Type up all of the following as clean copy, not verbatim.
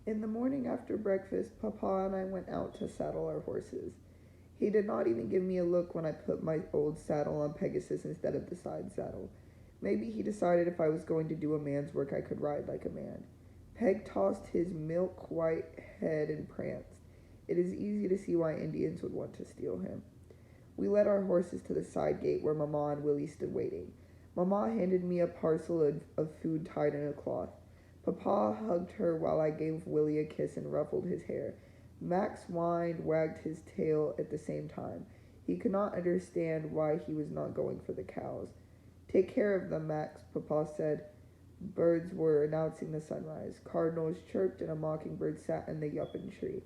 In the morning after breakfast, Papa and I went out to saddle our horses. He did not even give me a look when I put my old saddle on Pegasus instead of the side saddle. Maybe he decided if I was going to do a man's work, I could ride like a man. Peg tossed his milk white head and pranced. It is easy to see why Indians would want to steal him. We led our horses to the side gate where Mamma and Willie stood waiting. Mamma handed me a parcel of food tied in a cloth. Papa hugged her while I gave Willie a kiss and ruffled his hair. Max whined, wagged his tail at the same time. He could not understand why he was not going for the cows. Take care of them, Max, Papa said. Birds were announcing the sunrise. Cardinals chirped and a mockingbird sat in the yuppin tree,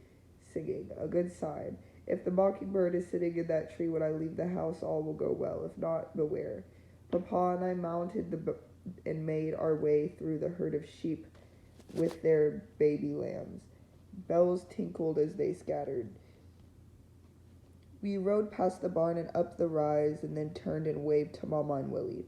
singing. A good sign. If the mockingbird is sitting in that tree when I leave the house, all will go well. If not, beware. Papa and I mounted and made our way through the herd of sheep with their baby lambs. Bells tinkled as they scattered. We rode past the barn and up the rise and then turned and waved to Mama and Willie.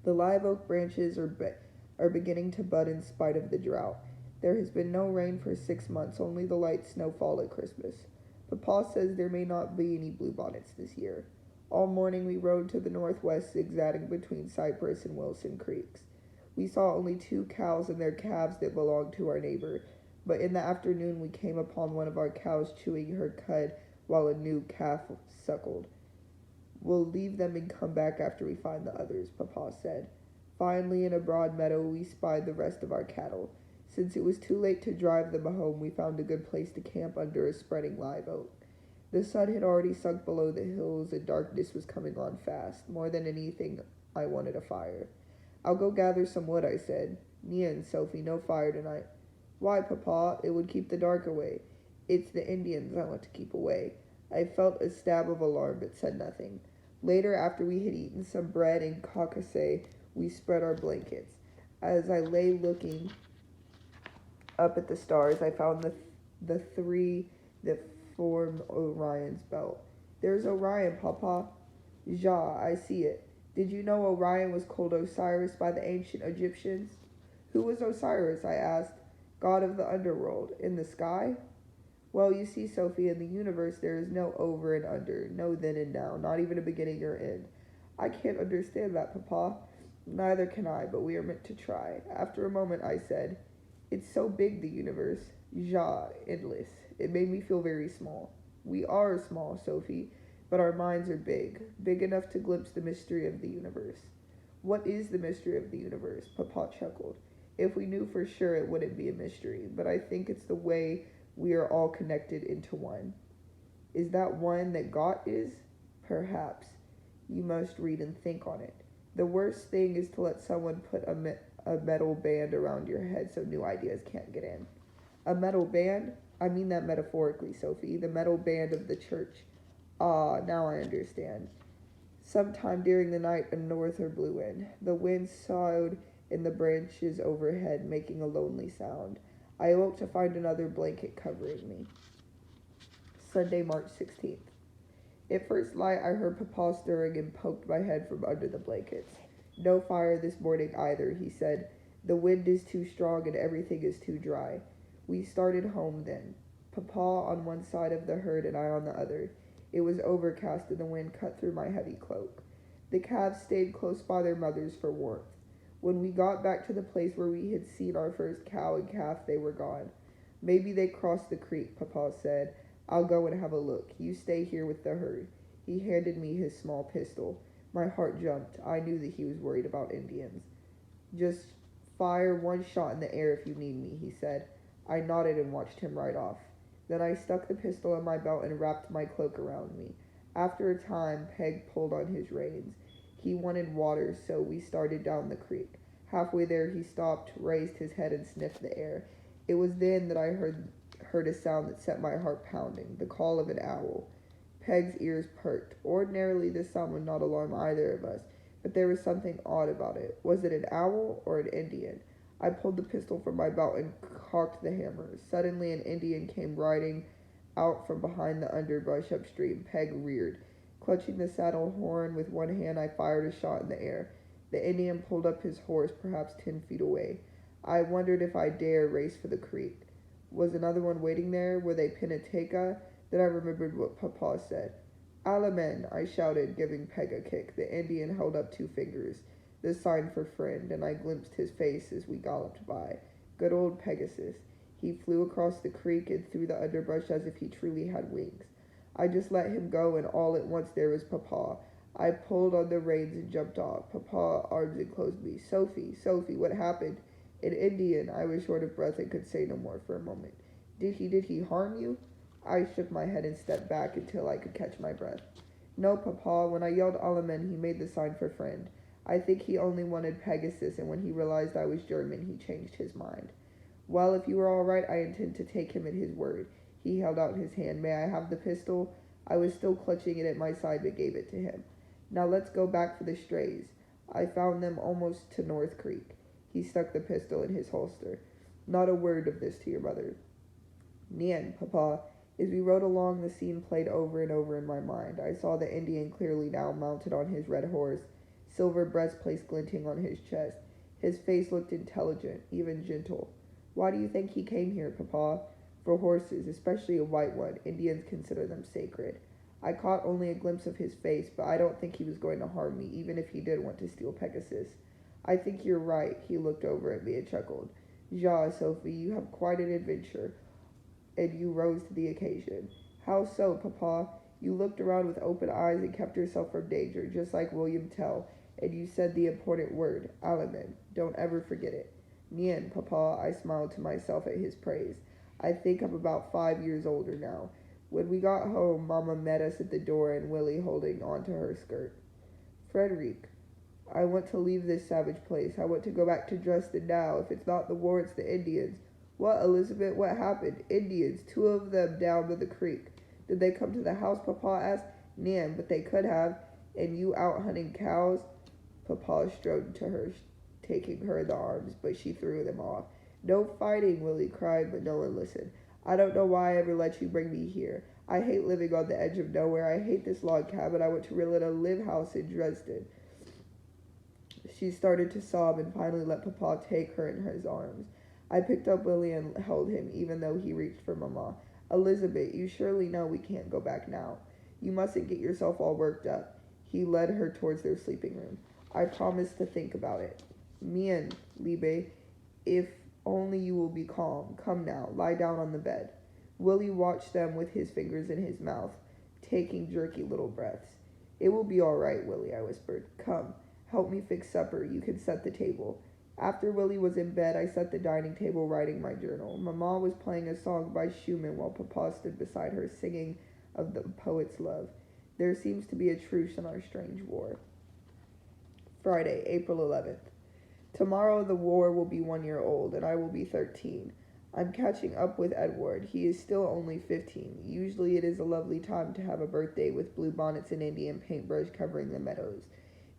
The live oak branches are beginning to bud in spite of the drought. There has been no rain for 6 months, only the light snowfall at Christmas. Papa says there may not be any bluebonnets this year. All morning we rode to the northwest, zigzagging between Cypress and Wilson creeks. We saw only 2 cows and their calves that belonged to our neighbor, but in the afternoon we came upon one of our cows chewing her cud while a new calf suckled. We'll leave them and come back after we find the others, Papa said. Finally, in a broad meadow, we spied the rest of our cattle. Since it was too late to drive them home, we found a good place to camp under a spreading live oak. The sun had already sunk below the hills and darkness was coming on fast. More than anything, I wanted a fire. I'll go gather some wood, I said. Nia and Sophie, no fire tonight. Why, Papa? It would keep the dark away. It's the Indians I want to keep away. I felt a stab of alarm but said nothing. Later, after we had eaten some bread and concasse, we spread our blankets. As I lay looking up at the stars, I found the 3 that form Orion's belt. There's Orion, Papa. Ja, I see it. Did you know Orion was called Osiris by the ancient Egyptians? Who was Osiris, I asked. God of the underworld. In the sky? Well, you see, Sophie, in the universe there is no over and under, no then and now, not even a beginning or end. I can't understand that, Papa. Neither can I, but we are meant to try. After a moment, I said, It's so big, the universe. Ja, endless. It made me feel very small. We are small, Sophie, but our minds are big, big enough to glimpse the mystery of the universe. What is the mystery of the universe? Papa chuckled. If we knew for sure, it wouldn't be a mystery, but I think it's the way we are all connected into one. Is that one that God is? Perhaps. You must read and think on it. The worst thing is to let someone put a metal band around your head so new ideas can't get in. A metal band? I mean that metaphorically, Sophie. The metal band of the church. Ah, now I understand. Sometime during the night, a norther blew in. The wind soughed in the branches overhead, making a lonely sound. I awoke to find another blanket covering me. Sunday, March 16th. At first light, I heard Papa stirring and poked my head from under the blankets. No fire this morning either, he said. The wind is too strong and everything is too dry. We started home then. Papa on one side of the herd and I on the other. It was overcast and the wind cut through my heavy cloak. The calves stayed close by their mothers for warmth. When we got back to the place where we had seen our first cow and calf, they were gone. Maybe they crossed the creek, Papa said. I'll go and have a look. You stay here with the herd. He handed me his small pistol. My heart jumped. I knew that he was worried about Indians. Just fire one shot in the air if you need me, he said. I nodded and watched him ride off. Then I stuck the pistol in my belt and wrapped my cloak around me. After a time, Peg pulled on his reins. He wanted water, so we started down the creek. Halfway there, he stopped, raised his head, and sniffed the air. It was then that I heard a sound that set my heart pounding, the call of an owl. Peg's ears perked. Ordinarily, this sound would not alarm either of us, but there was something odd about it. Was it an owl or an Indian? I pulled the pistol from my belt and cocked the hammer. Suddenly, an Indian came riding out from behind the underbrush upstream. Peg reared. Clutching the saddle horn with one hand, I fired a shot in the air. The Indian pulled up his horse, perhaps 10 feet away. I wondered if I dare race for the creek. Was another one waiting there? Were they Pinateca? Then I remembered what Papa said. Alamen, I shouted, giving Peg a kick. The Indian held up 2 fingers, the sign for friend, and I glimpsed his face as we galloped by. Good old Pegasus. He flew across the creek and through the underbrush as if he truly had wings. I just let him go, and all at once there was Papa. I pulled on the reins and jumped off. Papa arms enclosed me. Sophie, Sophie, what happened? An Indian. I was short of breath and could say no more for a moment. Did he harm you? I shook my head and stepped back until I could catch my breath. No, Papa. When I yelled Alamen, he made the sign for friend. I think he only wanted Pegasus, and when he realized I was German, he changed his mind. Well, if you are all right, I intend to take him at his word. He held out his hand. May I have the pistol? I was still clutching it at my side, but gave it to him. Now let's go back for the strays. I found them almost to North Creek. He stuck the pistol in his holster. Not a word of this to your mother. Nien, Papa. As we rode along, the scene played over and over in my mind. I saw the Indian clearly now, mounted on his red horse, silver breastplates glinting on his chest. His face looked intelligent, even gentle. Why do you think he came here, Papa? For horses, especially a white one. Indians consider them sacred. I caught only a glimpse of his face, but I don't think he was going to harm me, even if he did want to steal Pegasus. I think you're right. He looked over at me and chuckled. Ja, Sophie, you have quite an adventure, and you rose to the occasion. How so, Papa? You looked around with open eyes and kept yourself from danger, just like William Tell, and you said the important word, Alamen. Don't ever forget it. Nien, Papa, I smiled to myself at his praise. I think I'm about 5 years older now. When we got home, Mama met us at the door and Willie holding onto her skirt. Frederick, I want to leave this savage place. I want to go back to Dresden now. If it's not the war, it's the Indians. What, Elizabeth? What happened? Indians, 2 of them down to the creek. Did they come to the house? Papa asked. Nan, but they could have. And you out hunting cows? Papa strode to her, taking her in the arms, but she threw them off. No fighting, Willie cried, but no one listened. I don't know why I ever let you bring me here. I hate living on the edge of nowhere. I hate this log cabin. I want to live in a live house in Dresden. She started to sob and finally let Papa take her in his arms. I picked up Willie and held him, even though he reached for Mama. Elizabeth, you surely know we can't go back now. You mustn't get yourself all worked up. He led her towards their sleeping room. I promise to think about it. Mien, Liebe, if only you will be calm. Come now, lie down on the bed. Willie watched them with his fingers in his mouth, taking jerky little breaths. It will be all right, Willie, I whispered. Come, help me fix supper. You can set the table. After Willie was in bed, I set the dining table writing my journal. Mama was playing a song by Schumann while Papa stood beside her singing of the poet's love. There seems to be a truce in our strange war. Friday, April 11th. Tomorrow the war will be 1 year old, and I will be 13. I'm catching up with Edward. He is still only 15. Usually it is a lovely time to have a birthday with blue bonnets and Indian paintbrush covering the meadows.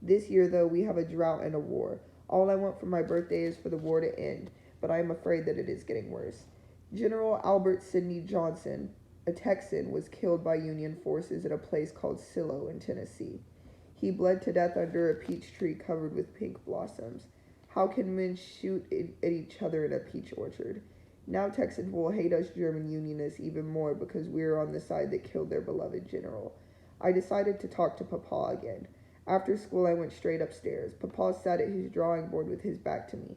This year, though, we have a drought and a war. All I want for my birthday is for the war to end, but I am afraid that it is getting worse. General Albert Sidney Johnson, a Texan, was killed by Union forces at a place called Silo in Tennessee. He bled to death under a peach tree covered with pink blossoms. How can men shoot at each other in a peach orchard? Now Texans will hate us German Unionists even more because we are on the side that killed their beloved general. I decided to talk to Papa again. After school, I went straight upstairs. Papa sat at his drawing board with his back to me.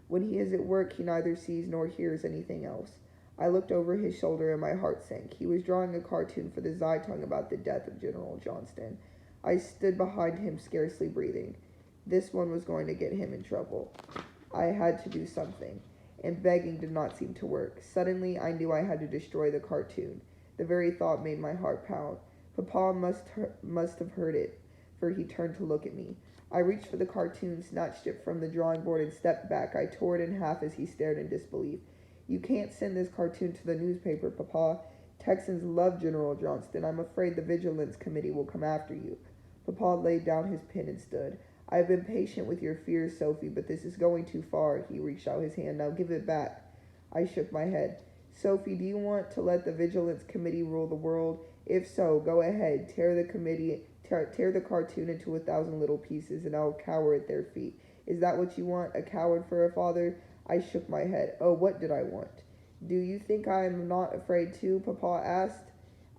When he is at work, he neither sees nor hears anything else. I looked over his shoulder and my heart sank. He was drawing a cartoon for the Zeitung about the death of General Johnston. I stood behind him, scarcely breathing. This one was going to get him in trouble. I had to do something, and begging did not seem to work. Suddenly, I knew I had to destroy the cartoon. The very thought made my heart pound. Papa must have heard it, for he turned to look at me. I reached for the cartoon, snatched it from the drawing board, and stepped back. I tore it in half as he stared in disbelief. You can't send this cartoon to the newspaper, Papa. Texans love General Johnston. I'm afraid the Vigilance Committee will come after you. Papa laid down his pen and stood. I have been patient with your fears, Sophie, but this is going too far. He reached out his hand. Now give it back. I shook my head. Sophie, do you want to let the Vigilance Committee rule the world? If so, go ahead. Tear the cartoon into 1,000 little pieces, and I'll cower at their feet. Is that what you want? A coward for a father? I shook my head. Oh, what did I want? Do you think I am not afraid too? Papa asked.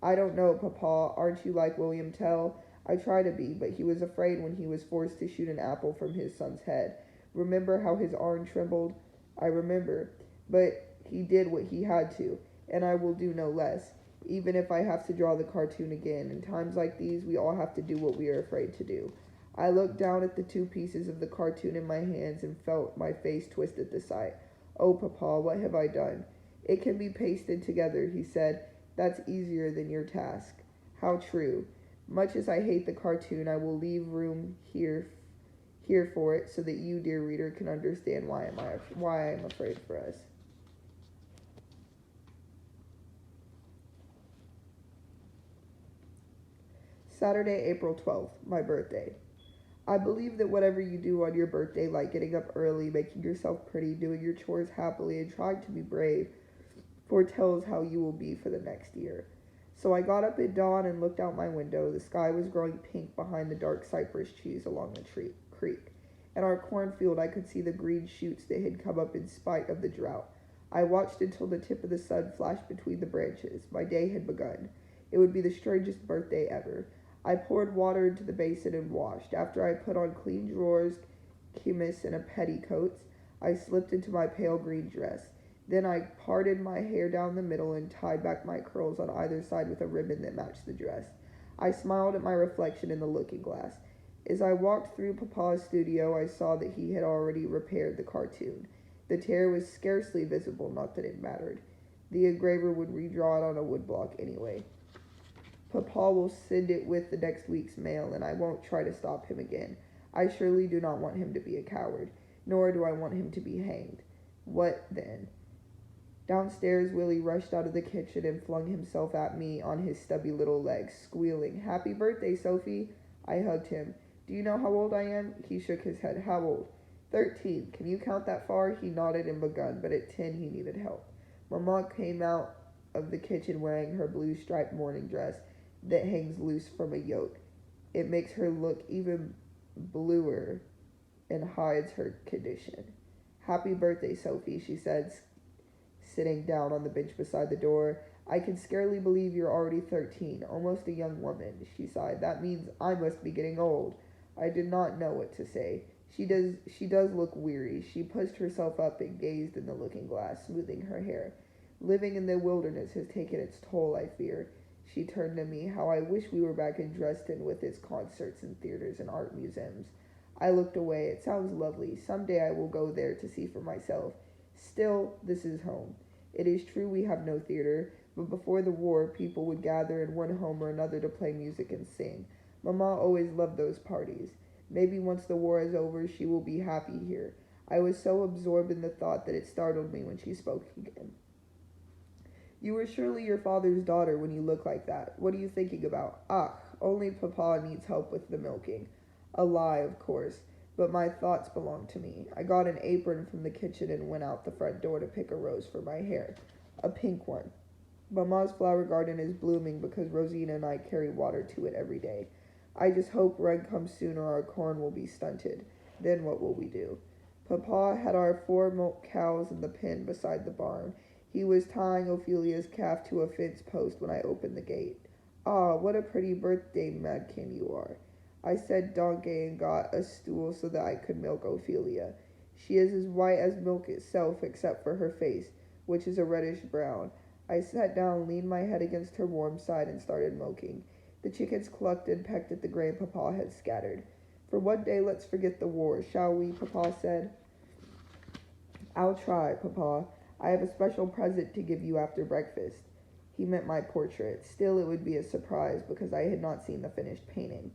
I don't know, Papa. Aren't you like William Tell? I try to be, but he was afraid when he was forced to shoot an apple from his son's head. Remember how his arm trembled? I remember. But he did what he had to, and I will do no less, even if I have to draw the cartoon again. In times like these, we all have to do what we are afraid to do. I looked down at the two pieces of the cartoon in my hands and felt my face twist at the sight. Oh, Papa, what have I done? It can be pasted together, he said. That's easier than your task. How true. Much as I hate the cartoon, I will leave room here for it so that you, dear reader, can understand why I am afraid for us. Saturday, April 12th, my birthday. I believe that whatever you do on your birthday, like getting up early, making yourself pretty, doing your chores happily, and trying to be brave, foretells how you will be for the next year. So I got up at dawn and looked out my window. The sky was growing pink behind the dark cypress trees along the creek. In our cornfield, I could see the green shoots that had come up in spite of the drought. I watched until the tip of the sun flashed between the branches. My day had begun. It would be the strangest birthday ever. I poured water into the basin and washed. After I put on clean drawers, chemise, and a petticoats, I slipped into my pale green dress. Then I parted my hair down the middle and tied back my curls on either side with a ribbon that matched the dress. I smiled at my reflection in the looking glass. As I walked through Papa's studio, I saw that he had already repaired the cartoon. The tear was scarcely visible, not that it mattered. The engraver would redraw it on a woodblock anyway. Papa will send it with the next week's mail, and I won't try to stop him again. I surely do not want him to be a coward, nor do I want him to be hanged. What then? Downstairs, Willie rushed out of the kitchen and flung himself at me on his stubby little legs, squealing, "Happy birthday, Sophie!" I hugged him. "Do you know how old I am?" He shook his head. "How old?" 13. Can you count that far? He nodded and begun, but at 10 he needed help. Mama came out of the kitchen wearing her blue striped morning dress that hangs loose from a yoke. It makes her look even bluer and hides her condition. "Happy birthday, Sophie," she said, sitting down on the bench beside the door. "I can scarcely believe you're already 13, almost a young woman," she sighed. "That means I must be getting old." I did not know what to say. She does look weary. She pushed herself up and gazed in the looking glass, smoothing her hair. "Living in the wilderness has taken its toll, I fear." She turned to me. "How I wish we were back in Dresden with its concerts and theaters and art museums." I looked away. "It sounds lovely. Someday I will go there to see for myself. Still, this is home. It is true we have no theater, but before the war, people would gather in one home or another to play music and sing. Mama always loved those parties. Maybe once the war is over, she will be happy here." I was so absorbed in the thought that it startled me when she spoke again. "You were surely your father's daughter when you look like that. What are you thinking about?" "Ah, only Papa needs help with the milking." A lie, of course, but my thoughts belonged to me. I got an apron from the kitchen and went out the front door to pick a rose for my hair. A pink one. Mama's flower garden is blooming because Rosina and I carry water to it every day. I just hope rain comes soon or our corn will be stunted. Then what will we do? Papa had our 4 milk cows in the pen beside the barn. He was tying Ophelia's calf to a fence post when I opened the gate. "Ah, what a pretty birthday madkin you are." I said donkey and got a stool so that I could milk Ophelia. She is as white as milk itself except for her face, which is a reddish brown. I sat down, leaned my head against her warm side, and started milking. The chickens clucked and pecked at the grain Papa had scattered. "For one day let's forget the war, shall we?" Papa said. "I'll try, Papa. I have a special present to give you after breakfast." He meant my portrait. Still, it would be a surprise because I had not seen the finished painting.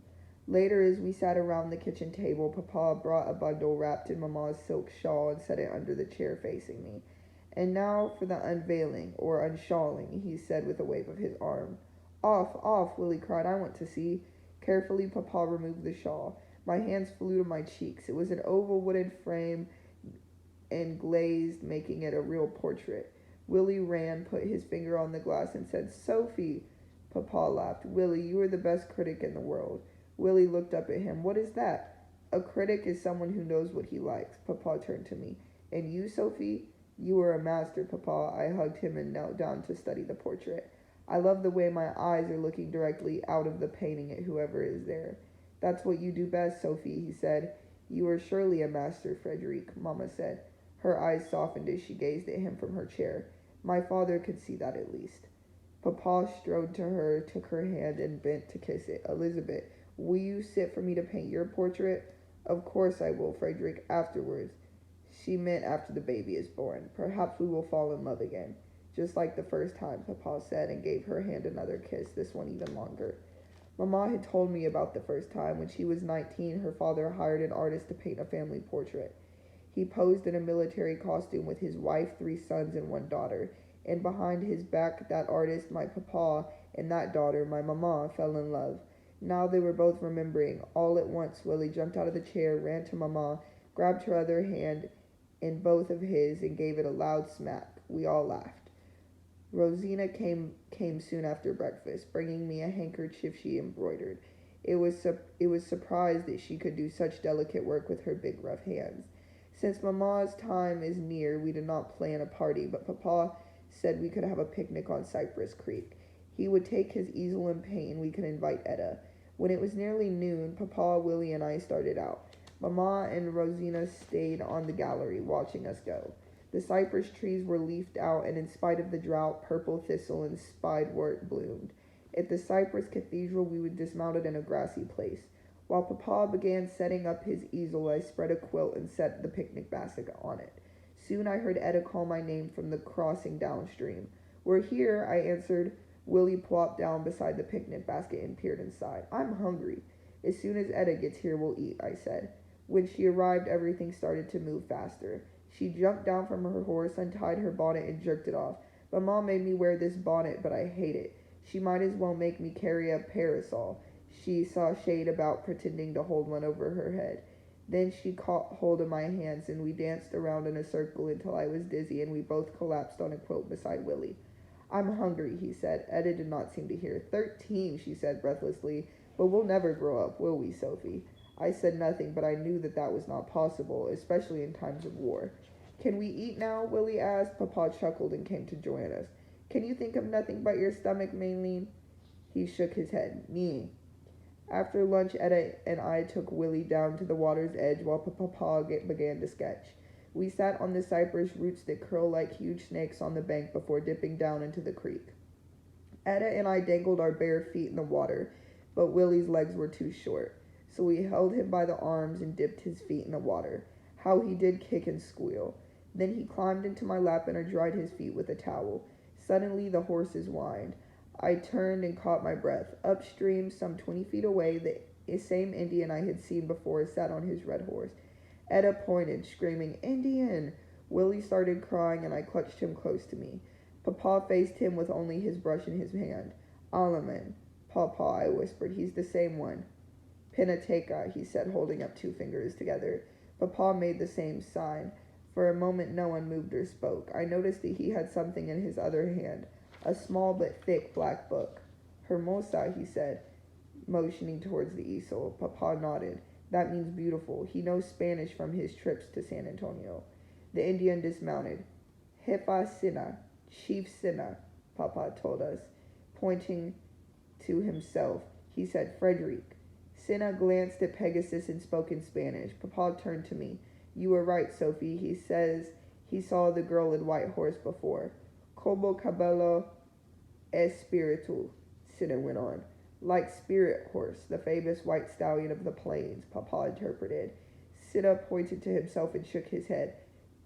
Later, as we sat around the kitchen table, Papa brought a bundle wrapped in Mama's silk shawl and set it under the chair facing me. "And now for the unveiling, or unshawling," he said with a wave of his arm. "Off, off," Willie cried. "I want to see." Carefully, Papa removed the shawl. My hands flew to my cheeks. It was an oval wooden frame and glazed, making it a real portrait. Willie ran, put his finger on the glass, and said, "Sophie." Papa laughed. "Willie, you are the best critic in the world." Willie looked up at him. "What is that?" "A critic is someone who knows what he likes." Papa turned to me. "And you, Sophie?" You are a master, Papa. I hugged him and knelt down to study the portrait. I love the way my eyes are looking directly out of the painting at whoever is there. That's what you do best, Sophie, he said. You are surely a master, Frederic, Mamma said. Her eyes softened as she gazed at him from her chair. My father could see that at least. Papa strode to her, took her hand, and bent to kiss it. Elizabeth, will you sit for me to paint your portrait? Of course I will, Frederic, afterwards. She meant after the baby is born. Perhaps we will fall in love again. Just like the first time, Papa said, and gave her hand another kiss, this one even longer. Mamma had told me about the first time. When she was 19, her father hired an artist to paint a family portrait. He posed in a military costume with his wife, 3 sons, and 1 daughter. And behind his back, that artist, my papa, and that daughter, my mamma, fell in love. Now they were both remembering. All at once, Willie jumped out of the chair, ran to mamma, grabbed her other hand in both of his, and gave it a loud smack. We all laughed. Rosina came soon after breakfast, bringing me a handkerchief she embroidered. It was surprised that she could do such delicate work with her big rough hands. Since Mamma's time is near, we did not plan a party, but Papa said we could have a picnic on Cypress Creek. He would take his easel and paint, and we could invite Etta. When it was nearly noon, Papa, Willie, and I started out. Mamma and Rosina stayed on the gallery, watching us go. The cypress trees were leafed out, and in spite of the drought, purple thistle and spidewort bloomed. At the Cypress Cathedral, we were dismounted in a grassy place. While Papa began setting up his easel, I spread a quilt and set the picnic basket on it. Soon I heard Etta call my name from the crossing downstream. We're here, I answered. Willie plopped down beside the picnic basket and peered inside. I'm hungry. As soon as Etta gets here, we'll eat, I said. When she arrived, everything started to move faster. She jumped down from her horse, untied her bonnet, and jerked it off. Mamma made me wear this bonnet, but I hate it. She might as well make me carry a parasol. She sashayed about, pretending to hold one over her head. Then she caught hold of my hands, and we danced around in a circle until I was dizzy, and we both collapsed on a quilt beside Willie. I'm hungry, he said. Etta did not seem to hear. 13, she said breathlessly. But we'll never grow up, will we, Sophie? I said nothing, but I knew that was not possible, especially in times of war. Can we eat now? Willie asked. Papa chuckled and came to join us. Can you think of nothing but your stomach, Maylene? He shook his head. Me. After lunch, Etta and I took Willie down to the water's edge while Papa began to sketch. We sat on the cypress roots that curl like huge snakes on the bank before dipping down into the creek. Etta and I dangled our bare feet in the water, but Willie's legs were too short. So we held him by the arms and dipped his feet in the water. How he did kick and squeal. Then he climbed into my lap and I dried his feet with a towel. Suddenly the horses whined. I turned and caught my breath. Upstream, some 20 feet away, the same Indian I had seen before sat on his red horse. Etta pointed, screaming, Indian! Willie started crying and I clutched him close to me. Papa faced him with only his brush in his hand. Alaman. Papa, I whispered, he's the same one. Pinateka, he said, holding up 2 fingers together. Papa made the same sign. For a moment no one moved or spoke. I noticed that he had something in his other hand, a small but thick black book. Hermosa, he said, motioning towards the easel. Papa nodded. That means beautiful. He knows Spanish from his trips to San Antonio. The Indian dismounted. Jefa Sina, Chief Sina, Papa told us, pointing to himself. He said, Frederic. Sina glanced at Pegasus and spoke in Spanish. Papa turned to me. You were right, Sophie. He says he saw the girl in white horse before. Como cabello espiritu, Sina went on. Like Spirit Horse, the famous white stallion of the plains, Papa interpreted. Sina pointed to himself and shook his head.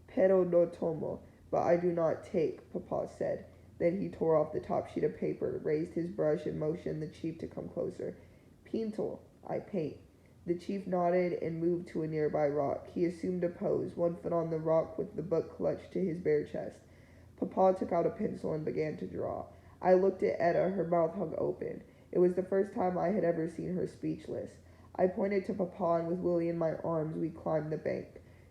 Pero no tomo, but I do not take, Papa said. Then he tore off the top sheet of paper, raised his brush, and motioned the chief to come closer. Pinto, I paint. The chief nodded and moved to a nearby rock. He assumed a pose, 1 foot on the rock with the book clutched to his bare chest. Papa took out a pencil and began to draw. I looked at Etta, her mouth hung open. It was the first time I had ever seen her speechless. I pointed to Papa, and with Willie in my arms, we climbed the bank.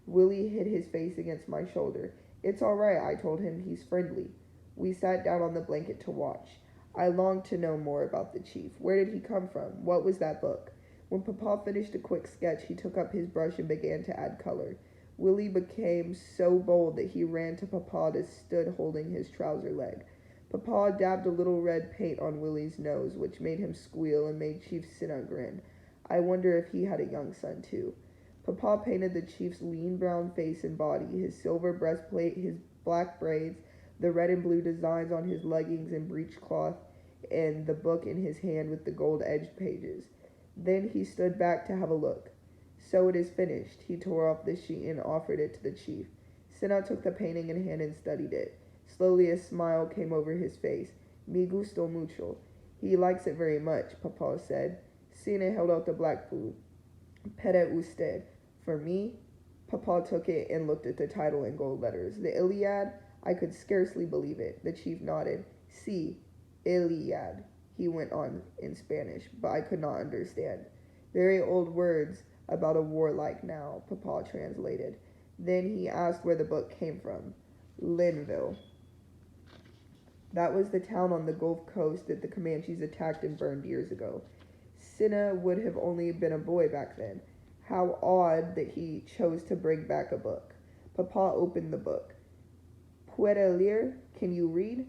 Willie hid his face against my shoulder. It's all right, I told him. He's friendly. We sat down on the blanket to watch. I longed to know more about the chief. Where did he come from? What was that book? When Papa finished a quick sketch, he took up his brush and began to add color. Willie became so bold that he ran to Papa that stood holding his trouser leg. Papa dabbed a little red paint on Willie's nose, which made him squeal and made Chief Cinna grin. I wonder if he had a young son, too. Papa painted the chief's lean brown face and body, his silver breastplate, his black braids, the red and blue designs on his leggings and breechcloth, and the book in his hand with the gold-edged pages. Then he stood back to have a look. So it is finished. He tore off the sheet and offered it to the chief. Cinna took the painting in hand and studied it. Slowly a smile came over his face. Me gusto mucho. He likes it very much, Papa said. Cinna held out the black book. Para usted. For me? Papa took it and looked at the title in gold letters. The Iliad? I could scarcely believe it. The chief nodded. Si, Iliad, he went on in Spanish, but I could not understand. Very old words about a war like now, Papa translated. Then he asked where the book came from. Linville. That was the town on the Gulf Coast that the Comanches attacked and burned years ago. Cinna would have only been a boy back then. How odd that he chose to bring back a book. Papa opened the book. Puede leer? Can you read?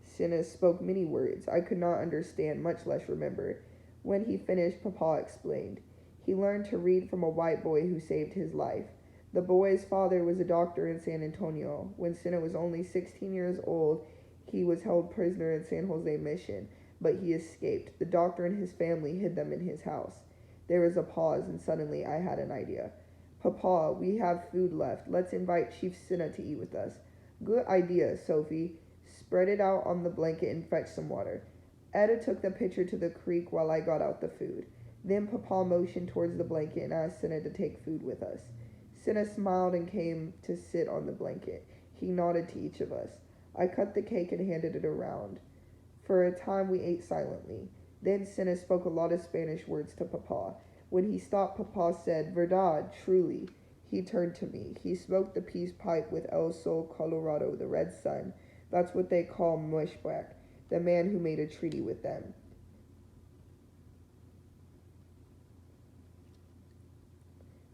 Cinna spoke many words. I could not understand, much less remember. When he finished, Papa explained. He learned to read from a white boy who saved his life. The boy's father was a doctor in San Antonio. When Cinna was only 16 years old, he was held prisoner in San Jose Mission, but he escaped. The doctor and his family hid them in his house. There was a pause, and suddenly I had an idea. Papa, we have food left. Let's invite Chief Cinna to eat with us. Good idea, Sophie. Spread it out on the blanket and fetch some water. Etta took the pitcher to the creek while I got out the food. Then Papa motioned towards the blanket and asked Cinna to take food with us. Cinna smiled and came to sit on the blanket. He nodded to each of us. I cut the cake and handed it around. For a time we ate silently. Then Cinna spoke a lot of Spanish words to Papa. When he stopped, Papa said, Verdad, truly. He turned to me. He smoked the peace pipe with El Sol Colorado, the red sun. That's what they call Mushbak, the man who made a treaty with them.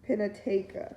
Pinateca.